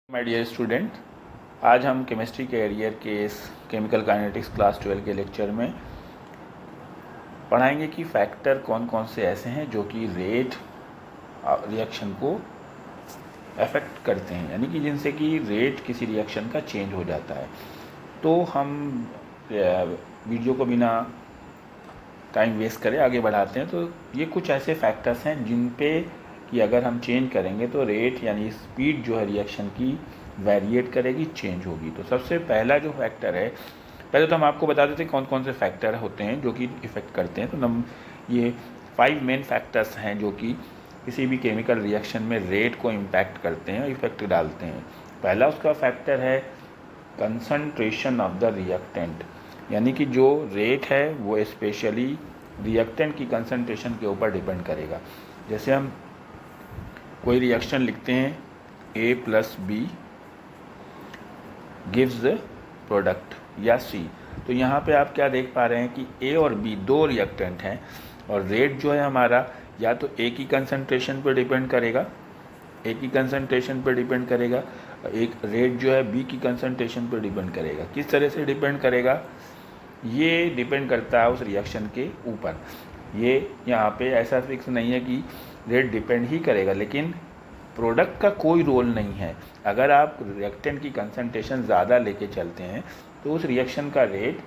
My dear student, आज हम chemistry career के इस केमिकल काइनेटिक्स क्लास 12 के लेक्चर में पढ़ाएंगे कि फैक्टर कौन कौन से ऐसे हैं जो कि रेट रिएक्शन को अफेक्ट करते हैं, यानी कि जिनसे कि रेट किसी रिएक्शन का चेंज हो जाता है। तो हम वीडियो को बिना टाइम वेस्ट करे आगे बढ़ाते हैं। तो ये कुछ ऐसे फैक्टर्स हैं जिन पे कि अगर हम चेंज करेंगे तो रेट यानी स्पीड जो है रिएक्शन की वेरिएट करेगी, चेंज होगी। तो सबसे पहला जो फैक्टर है, पहले तो हम आपको बता देते हैं कौन कौन से फैक्टर होते हैं जो कि इफ़ेक्ट करते हैं। तो हम ये 5 मेन फैक्टर्स हैं जो कि किसी भी केमिकल रिएक्शन में रेट को इम्पैक्ट करते हैं, इफ़ेक्ट डालते हैं। पहला उसका फैक्टर है कंसंट्रेशन ऑफ द रिएक्टेंट, यानी कि जो रेट है वो स्पेशली रिएक्टेंट की कंसंट्रेशन के ऊपर डिपेंड करेगा। जैसे हम कोई रिएक्शन लिखते हैं A + B gives the product या C, तो यहाँ पे आप क्या देख पा रहे हैं कि A और B दो रिएक्टेंट हैं और रेट जो है हमारा या तो A की कंसंट्रेशन पर डिपेंड करेगा, A की कंसंट्रेशन पर डिपेंड करेगा, एक रेट जो है B की कंसंट्रेशन पर डिपेंड करेगा। किस तरह से डिपेंड करेगा, ये डिपेंड करता है उस रिएक्शन के ऊपर। ये यहाँ पे ऐसा फिक्स नहीं है कि रेट डिपेंड ही करेगा, लेकिन प्रोडक्ट का कोई रोल नहीं है। अगर आप रिएक्टेंट की कंसंट्रेशन ज़्यादा लेके चलते हैं तो उस रिएक्शन का रेट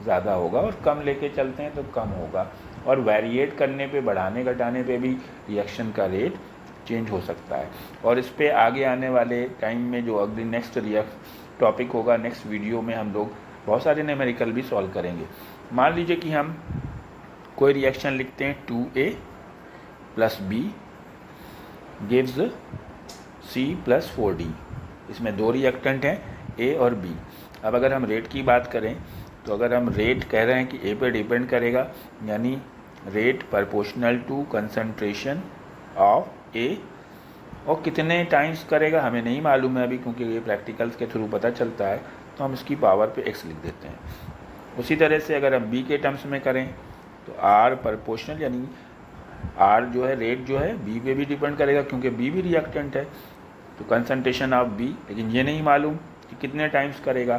ज़्यादा होगा और कम लेके चलते हैं तो कम होगा, और वेरिएट करने पे, बढ़ाने घटाने पे भी रिएक्शन का रेट चेंज हो सकता है। और इस पे आगे आने वाले टाइम में जो अगली नेक्स्ट टॉपिक होगा, नेक्स्ट वीडियो में हम लोग बहुत सारे न्यूमेरिकल भी सॉल्व करेंगे। मान लीजिए कि हम कोई रिएक्शन लिखते हैं 2A + B gives C + 4D। इसमें दो रिएक्टेंट हैं A और B। अब अगर हम रेट की बात करें तो अगर हम रेट कह रहे हैं कि A पे डिपेंड करेगा, यानी rate proportional to concentration of A, और कितने टाइम्स करेगा हमें नहीं मालूम है अभी, क्योंकि ये प्रैक्टिकल्स के थ्रू पता चलता है, तो हम इसकी पावर पे x लिख देते हैं। उसी तरह से अगर हम B के टर्म्स में करें तो R प्रोपोर्शनल, यानी R जो है, रेट जो है B पे भी डिपेंड करेगा क्योंकि B भी रिएक्टेंट है, तो कंसंट्रेशन ऑफ B, लेकिन ये नहीं मालूम कि कितने टाइम्स करेगा,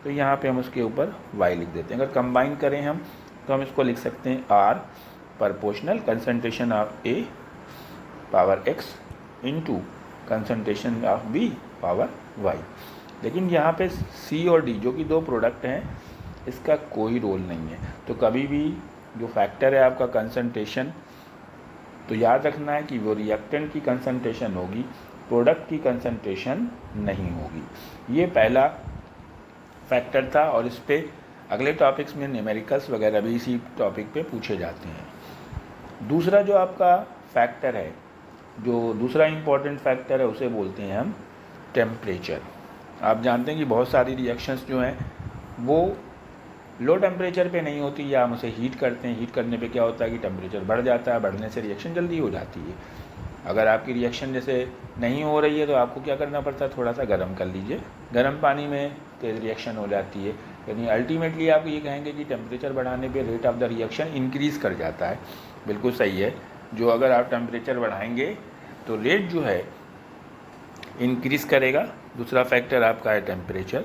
तो यहाँ पे हम उसके ऊपर y लिख देते हैं। अगर कंबाइन करें हम तो हम इसको लिख सकते हैं R proportional concentration of A power x into concentration of B power y। लेकिन यहाँ पे C और D जो कि दो प्रोडक्ट हैं, इसका कोई रोल नहीं है। तो कभी भी जो फैक्टर है आपका कंसंट्रेशन, तो याद रखना है कि वो रिएक्टेंट की कंसंट्रेशन होगी, प्रोडक्ट की कंसंट्रेशन नहीं होगी। ये पहला फैक्टर था, और इस पे अगले टॉपिक्स में न्यूमेरिकल्स वगैरह भी इसी टॉपिक पे पूछे जाते हैं। दूसरा जो आपका फैक्टर है, जो दूसरा इम्पॉर्टेंट फैक्टर है, उसे बोलते हैं हम टेम्परेचर। आप जानते हैं कि बहुत सारी रिएक्शंस जो हैं वो लो टेम्परेचर पे नहीं होती, या हम उसे हीट करते हैं। हीट करने पे क्या होता है कि टेम्परेचर बढ़ जाता है, बढ़ने से रिएक्शन जल्दी हो जाती है। अगर आपकी रिएक्शन जैसे नहीं हो रही है तो आपको क्या करना पड़ता है, थोड़ा सा गर्म कर लीजिए, गर्म पानी में तेज़ रिएक्शन हो जाती है। यानी अल्टीमेटली आप ये कहेंगे कि टेम्परेचर बढ़ाने पे rate of the reaction increase कर जाता है। बिल्कुल सही है, जो अगर आप टेम्परेचर बढ़ाएंगे तो रेट जो है इंक्रीज़ करेगा। दूसरा फैक्टर आपका है टेम्परेचर,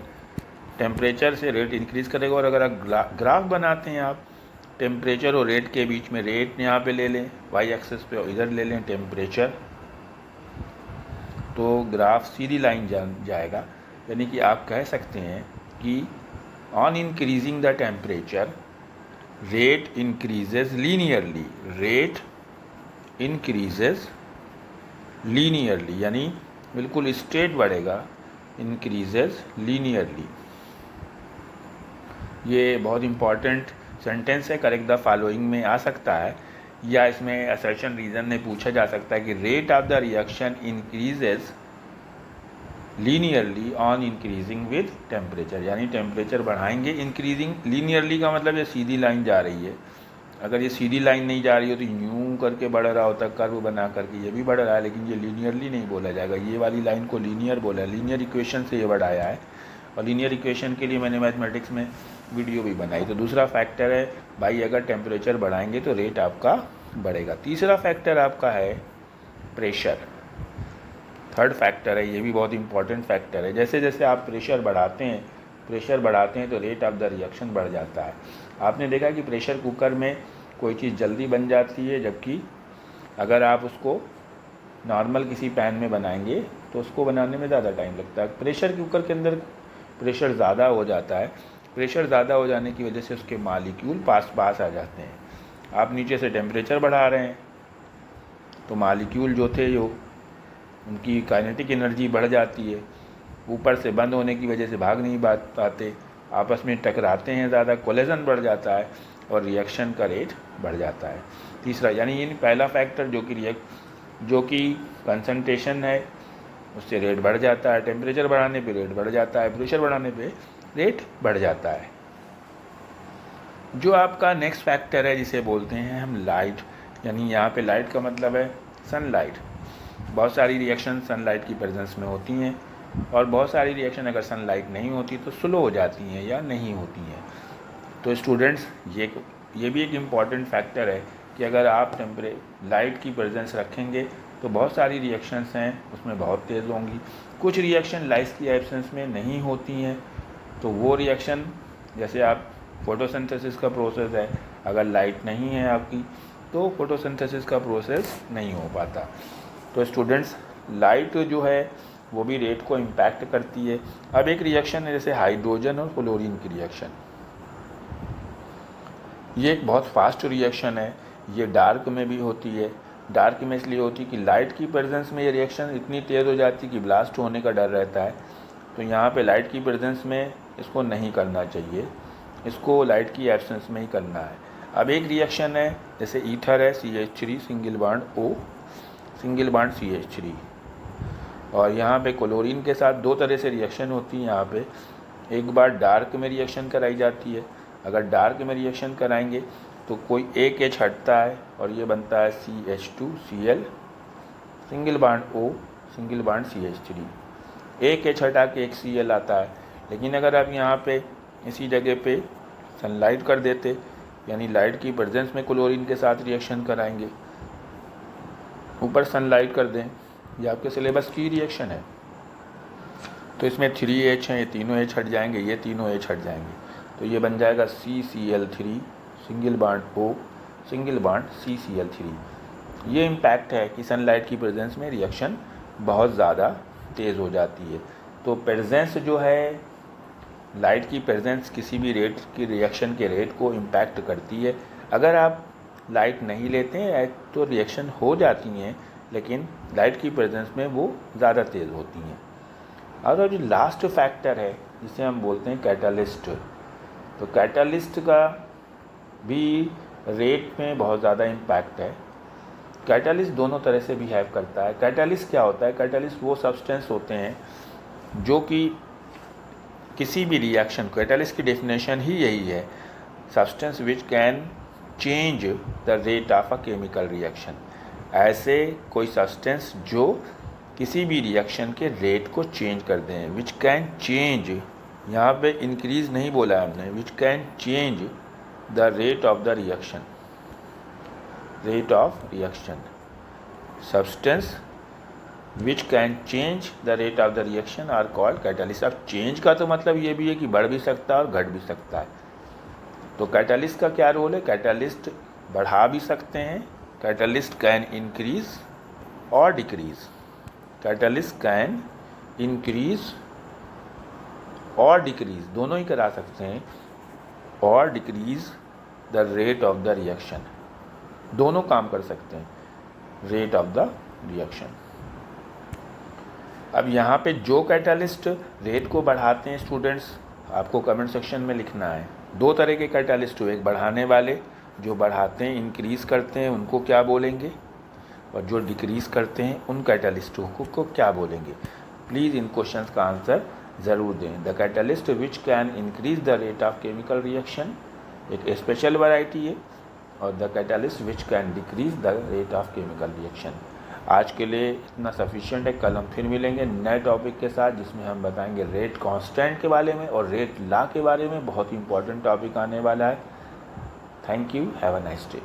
टेम्परेचर से रेट इंक्रीज़ करेगा। और अगर आप ग्राफ बनाते हैं आप टेम्परेचर और रेट के बीच में, रेट यहाँ पे ले लें y एक्सिस पे और इधर ले लें टेम्परेचर, तो ग्राफ सीधी लाइन जाएगा। यानी कि आप कह सकते हैं कि on increasing the temperature rate increases linearly, rate increases linearly, यानी बिल्कुल स्ट्रेट बढ़ेगा, इंक्रीजेज लीनियरली। ये बहुत इंपॉर्टेंट सेंटेंस है, करेक्ट द फॉलोइंग में आ सकता है, या इसमें असर्शन रीजन में पूछा जा सकता है कि rate of the reaction increases linearly on increasing with temperature, यानी टेम्परेचर बढ़ाएंगे। इंक्रीजिंग लीनियरली का मतलब ये सीधी लाइन जा रही है। अगर ये सीधी लाइन नहीं जा रही हो तो यूँ करके बढ़ रहा होता, कर्व बना करके, ये भी बढ़ रहा है, लेकिन ये लीनियरली नहीं बोला जाएगा। ये वाली लाइन को लीनियर बोला है, लीनियर इक्वेशन से ये बढ़ाया है, और लीनियर इक्वेशन के लिए मैंने मैथमेटिक्स में वीडियो भी बनाई। तो दूसरा फैक्टर है भाई, अगर टेम्परेचर बढ़ाएंगे तो रेट आपका बढ़ेगा। तीसरा फैक्टर आपका है प्रेशर। थर्ड फैक्टर है, ये भी बहुत इंपॉर्टेंट फैक्टर है। जैसे जैसे आप प्रेशर बढ़ाते हैं तो रेट ऑफ द रिएक्शन बढ़ जाता है। आपने देखा कि प्रेशर कुकर में कोई चीज़ जल्दी बन जाती है, जबकि अगर आप उसको नॉर्मल किसी पैन में बनाएंगे तो उसको बनाने में ज़्यादा टाइम लगता है। प्रेशर कुकर के अंदर प्रेशर ज़्यादा हो जाता है, प्रेशर ज़्यादा हो जाने की वजह से उसके मॉलिक्यूल पास आ जाते हैं। आप नीचे से टेम्परेचर बढ़ा रहे हैं तो मॉलिक्यूल जो थे उनकी काइनेटिक एनर्जी बढ़ जाती है, ऊपर से बंद होने की वजह से भाग नहीं पाते, आपस में टकराते हैं ज़्यादा, कोलिजन बढ़ जाता है और रिएक्शन का रेट बढ़ जाता है। तीसरा यानी ये पहला फैक्टर जो कि कंसंट्रेशन है, उससे रेट बढ़ जाता है। टेम्परेचर बढ़ाने पे रेट बढ़ जाता है, प्रेशर बढ़ाने पे रेट बढ़ जाता है। जो आपका नेक्स्ट फैक्टर है जिसे बोलते हैं हम लाइट, यानी यहाँ पे लाइट का मतलब है सनलाइट। बहुत सारी रिएक्शन सनलाइट की प्रेजेंस में होती हैं और बहुत सारी रिएक्शन अगर सनलाइट नहीं होती तो स्लो हो जाती हैं या नहीं होती हैं। तो स्टूडेंट्स ये भी एक इम्पॉर्टेंट फैक्टर है कि अगर आप लाइट की प्रेजेंस रखेंगे तो बहुत सारी रिएक्शंस हैं उसमें बहुत तेज़ होंगी। कुछ रिएक्शन लाइट की एब्सेंस में नहीं होती हैं, तो वो रिएक्शन जैसे आप फोटोसिंथेसिस का प्रोसेस है, अगर लाइट नहीं है आपकी तो फोटोसिंथेसिस का प्रोसेस नहीं हो पाता। तो स्टूडेंट्स लाइट जो है वो भी रेट को इम्पैक्ट करती है। अब एक रिएक्शन है जैसे हाइड्रोजन और क्लोरीन की रिएक्शन, ये एक बहुत फास्ट रिएक्शन है, ये डार्क में भी होती है। डार्क में इसलिए होती है कि लाइट की प्रेजेंस में ये रिएक्शन इतनी तेज़ हो जाती है कि ब्लास्ट होने का डर रहता है। तो यहाँ पे लाइट की प्रेजेंस में इसको नहीं करना चाहिए, इसको लाइट की एब्सेंस में ही करना है। अब एक रिएक्शन है जैसे ईथर है CH3 single bond O single bond CH3, और यहाँ पे क्लोरीन के साथ दो तरह से रिएक्शन होती है। यहाँ पे एक बार डार्क में रिएक्शन कराई जाती है, अगर डार्क में रिएक्शन कराएंगे तो कोई एक H हटता है और ये बनता है CH2Cl single bond O single bond CH3, एक H हटा के एक Cl आता है। लेकिन अगर आप यहाँ पे इसी जगह पे सनलाइट कर देते, यानी लाइट की प्रेजेंस में क्लोरीन के साथ रिएक्शन कराएंगे, ऊपर सनलाइट कर दें, ये आपके सिलेबस की रिएक्शन है, तो इसमें 3H हैं, ये तीनों H हट जाएंगे, ये तीनों H हट जाएंगे, तो ये बन जाएगा CCl3 single bond O single bond CCl3। ये इम्पैक्ट है कि सनलाइट की प्रेजेंस में रिएक्शन बहुत ज़्यादा तेज़ हो जाती है। तो प्रेजेंस जो है, लाइट की प्रेजेंस किसी भी रेट की रिएक्शन के रेट को इम्पैक्ट करती है। अगर आप लाइट नहीं लेते हैं तो रिएक्शन हो जाती हैं, लेकिन लाइट की प्रेजेंस में वो ज़्यादा तेज़ होती हैं। और जो लास्ट फैक्टर है जिसे हम बोलते हैं कैटालिस्ट, तो कैटालिस्ट का भी रेट में बहुत ज़्यादा इम्पैक्ट है। कैटालिस्ट दोनों तरह से बिहेव करता है। कैटालिस्ट क्या होता है? कैटालिस्ट वो सब्सटेंस होते हैं जो कि किसी भी रिएक्शन, कैटालिस्ट की डेफिनेशन ही यही है, substance which can change the rate of a chemical reaction. ऐसे कोई सब्सटेंस जो किसी भी रिएक्शन के रेट को चेंज कर दें, विच कैन चेंज, यहाँ पे इंक्रीज नहीं बोला है हमने, which can change the rate of the reaction, rate of reaction, substance which can change the rate of the reaction are called catalyst. अब चेंज का तो मतलब ये भी है कि बढ़ भी सकता है और घट भी सकता है। तो कैटालिस्ट का क्या रोल है? कैटालिस्ट बढ़ा भी सकते हैं, कैटालिस्ट कैन इंक्रीज और डिक्रीज, कैटालिस्ट कैन इंक्रीज और डिक्रीज दोनों ही करा सकते हैं, और decrease the rate of the reaction, दोनों काम कर सकते हैं, रेट ऑफ द रिएक्शन। अब यहाँ पे जो कैटालिस्ट रेट को बढ़ाते हैं स्टूडेंट्स, आपको कमेंट सेक्शन में लिखना है। दो तरह के कैटालिस्ट हुए, एक बढ़ाने वाले जो बढ़ाते हैं, इंक्रीज़ करते हैं, उनको क्या बोलेंगे, और जो डिक्रीज़ करते हैं उन कैटालिस्टों को क्या बोलेंगे। प्लीज़ इन क्वेश्चंस का आंसर ज़रूर दें। The catalyst which can increase the rate of chemical reaction एक स्पेशल वैरायटी है, और the catalyst which can decrease the rate of chemical reaction. आज के लिए इतना सफिशिएंट है। कल हम फिर मिलेंगे नए टॉपिक के साथ, जिसमें हम बताएंगे रेट कांस्टेंट के बारे में और रेट लॉ के बारे में। बहुत ही इंपॉर्टेंट टॉपिक आने वाला है। Thank you, have a nice day.